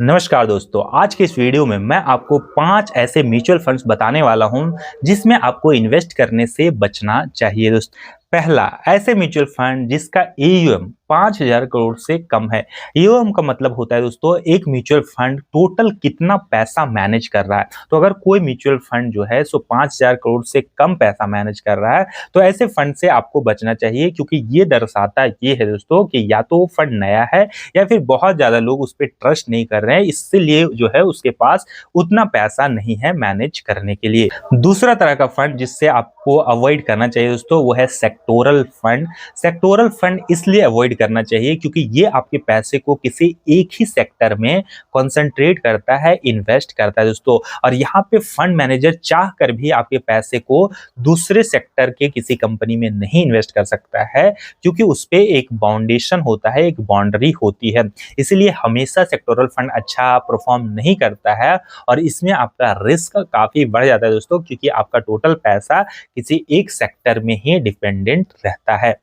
नमस्कार दोस्तों, आज के इस वीडियो में मैं आपको 5 ऐसे म्यूचुअल फंड्स बताने वाला हूं जिसमें आपको इन्वेस्ट करने से बचना चाहिए दोस्तों। पहला, ऐसे म्यूचुअल फंड जिसका एयूएम 5000 करोड़ से कम है। एयूएम का मतलब होता है दोस्तों एक म्यूचुअल फंड टोटल कितना पैसा मैनेज कर रहा है। तो अगर कोई म्यूचुअल फंड जो है सो 5000 करोड़ से कम पैसा मैनेज कर रहा है तो ऐसे फंड से आपको बचना चाहिए, क्योंकि ये दर्शाता ये है दोस्तों कि या तो वो फंड नया है या फिर बहुत ज्यादा लोग उस पर ट्रस्ट नहीं कर रहे हैं, इसलिए जो है उसके पास उतना पैसा नहीं है मैनेज करने के लिए। दूसरा तरह का फंड जिससे आपको अवॉइड करना चाहिए दोस्तों वो है सेक्टोरल फंड। सेक्टोरल फंड इसलिए अवॉइड करना चाहिए क्योंकि ये आपके पैसे को किसी एक ही सेक्टर में कंसंट्रेट करता है, इन्वेस्ट करता है दोस्तों। और यहाँ पे फंड मैनेजर चाह कर भी आपके पैसे को दूसरे सेक्टर के किसी कंपनी में नहीं इन्वेस्ट कर सकता है, क्योंकि उस पे एक बाउंडेशन होता है, एक बाउंड्री होती है। इसलिए हमेशा सेक्टोरल फंड अच्छा परफॉर्म नहीं करता है और इसमें आपका रिस्क काफी बढ़ जाता है दोस्तों, क्योंकि आपका टोटल पैसा किसी एक सेक्टर में ही डिपेंडेंट रहता है।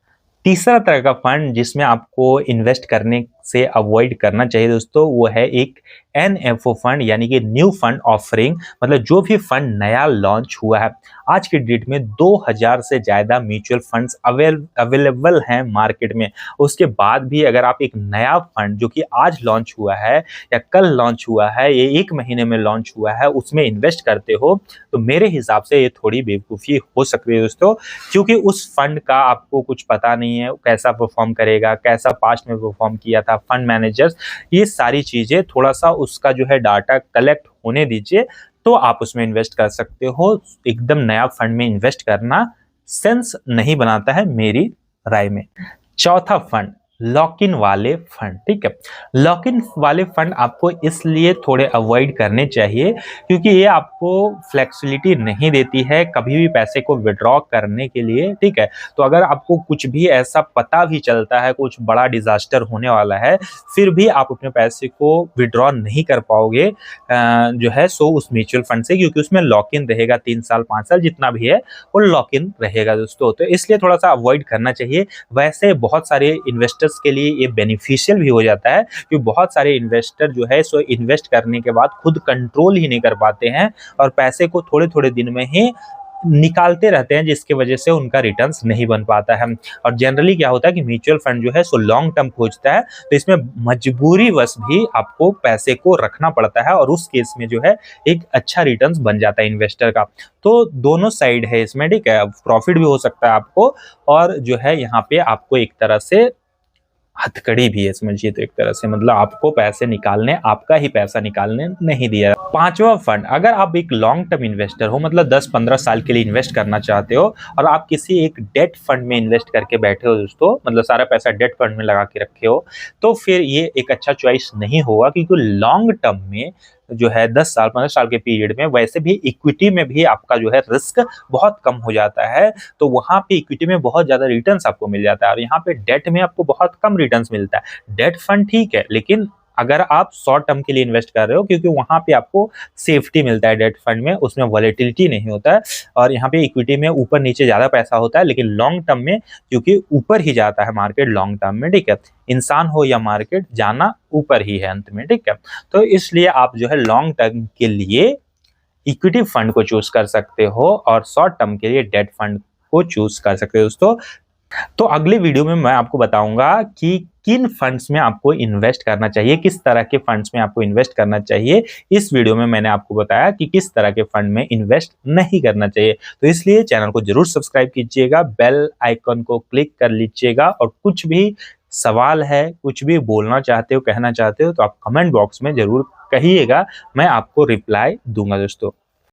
तीसरा तरह का फंड जिसमें आपको इन्वेस्ट करने से अवॉइड करना चाहिए दोस्तों वो है एक एनएफओ फंड, यानी कि न्यू फंड ऑफरिंग। मतलब जो भी फंड नया लॉन्च हुआ है, आज की डेट में 2000 से ज्यादा म्यूचुअल फंड्स अवेलेबल हैं मार्केट में। उसके बाद भी अगर आप एक नया फंड जो कि आज लॉन्च हुआ है या कल लॉन्च हुआ है, ये 1 महीने में लॉन्च हुआ है, उसमें इन्वेस्ट करते हो तो मेरे हिसाब से ये थोड़ी बेवकूफ़ी हो सकती है दोस्तों, क्योंकि उस फंड का आपको कुछ पता नहीं है कैसा परफॉर्म करेगा, कैसा पास्ट में परफॉर्म किया था फंड मैनेजर्स। ये सारी चीजें थोड़ा सा उसका जो है डाटा कलेक्ट होने दीजिए, तो आप उसमें इन्वेस्ट कर सकते हो। एकदम नया फंड में इन्वेस्ट करना सेंस नहीं बनाता है मेरी राय में। चौथा फंड, लॉक इन वाले फंड। ठीक है, लॉक इन वाले फंड आपको इसलिए थोड़े अवॉइड करने चाहिए क्योंकि ये आपको फ्लेक्सिबिलिटी नहीं देती है कभी भी पैसे को विड्रॉ करने के लिए। ठीक है, तो अगर आपको कुछ भी ऐसा पता भी चलता है, कुछ बड़ा डिजास्टर होने वाला है, फिर भी आप अपने पैसे को विड्रॉ नहीं कर पाओगे जो है सो उस म्यूचुअल फंड से, क्योंकि उसमें लॉक इन रहेगा 3 साल 5 साल जितना भी है वो लॉक इन रहेगा दोस्तों। तो इसलिए थोड़ा सा अवॉइड करना चाहिए। वैसे बहुत सारे इन्वेस्टर्स के लिए ये बेनिफिशियल भी हो जाता है, क्योंकि बहुत सारे इन्वेस्टर जो है सो इन्वेस्ट करने के बाद खुद कंट्रोल ही नहीं कर पाते हैं और पैसे को थोड़े थोड़े दिन में ही निकालते रहते हैं, जिसकी वजह से उनका रिटर्न्स नहीं बन पाता है। और जनरली क्या होता है कि म्यूचुअल फंड जो है सो लॉन्ग टर्म खोजता है, तो इसमें मजबूरीवश भी आपको पैसे को रखना पड़ता है और उस केस में जो है एक अच्छा रिटर्न्स बन जाता है इन्वेस्टर का। तो दोनों साइड है इसमें। ठीक है, प्रॉफिट भी हो सकता है आपको और जो है यहाँ पे आपको एक तरह से हथकड़ी भी है, समझिए। तो एक तरह से मतलब आपको पैसे निकालने, आपका ही पैसा निकालने नहीं दिया। पांचवा फंड, अगर आप एक लॉन्ग टर्म इन्वेस्टर हो, मतलब 10-15 साल के लिए इन्वेस्ट करना चाहते हो और आप किसी एक डेट फंड में इन्वेस्ट करके बैठे हो दोस्तों, मतलब सारा पैसा डेट फंड में लगा के रखे हो, तो फिर ये एक अच्छा चॉइस नहीं होगा, क्योंकि लॉन्ग टर्म में जो है 10 साल 15 साल के पीरियड में वैसे भी इक्विटी में भी आपका जो है रिस्क बहुत कम हो जाता है। तो वहां पे इक्विटी में बहुत ज्यादा रिटर्न्स आपको मिल जाता है और यहाँ पे डेट में आपको बहुत कम रिटर्न्स मिलता है। डेट फंड ठीक है, लेकिन अगर आप शॉर्ट टर्म के लिए इन्वेस्ट कर रहे हो, क्योंकि वहां पे आपको सेफ्टी मिलता है डेट फंड में, उसमें वॉलेटिलिटी नहीं होता है। और यहाँ पे इक्विटी में ऊपर नीचे ज्यादा पैसा होता है, लेकिन लॉन्ग टर्म में क्योंकि ऊपर ही जाता है मार्केट लॉन्ग टर्म में। ठीक है, इंसान हो या मार्केट, जाना ऊपर ही है अंत में। ठीक है, तो इसलिए आप जो है लॉन्ग टर्म के लिए इक्विटी फंड को चूज कर सकते हो और शॉर्ट टर्म के लिए डेट फंड को चूज कर सकते हो दोस्तों। तो अगले वीडियो में मैं आपको बताऊंगा कि किन फंड्स में आपको इन्वेस्ट करना चाहिए, किस तरह के फंड्स में आपको इन्वेस्ट करना चाहिए। इस वीडियो में मैंने आपको बताया कि किस तरह के फंड में इन्वेस्ट नहीं करना चाहिए। तो इसलिए चैनल को जरूर सब्सक्राइब कीजिएगा, बेल आइकन को क्लिक कर लीजिएगा और कुछ भी सवाल है, कुछ भी बोलना चाहते हो, कहना चाहते हो, तो आप कमेंट बॉक्स में जरूर कहिएगा, मैं आपको रिप्लाई दूंगा दोस्तों।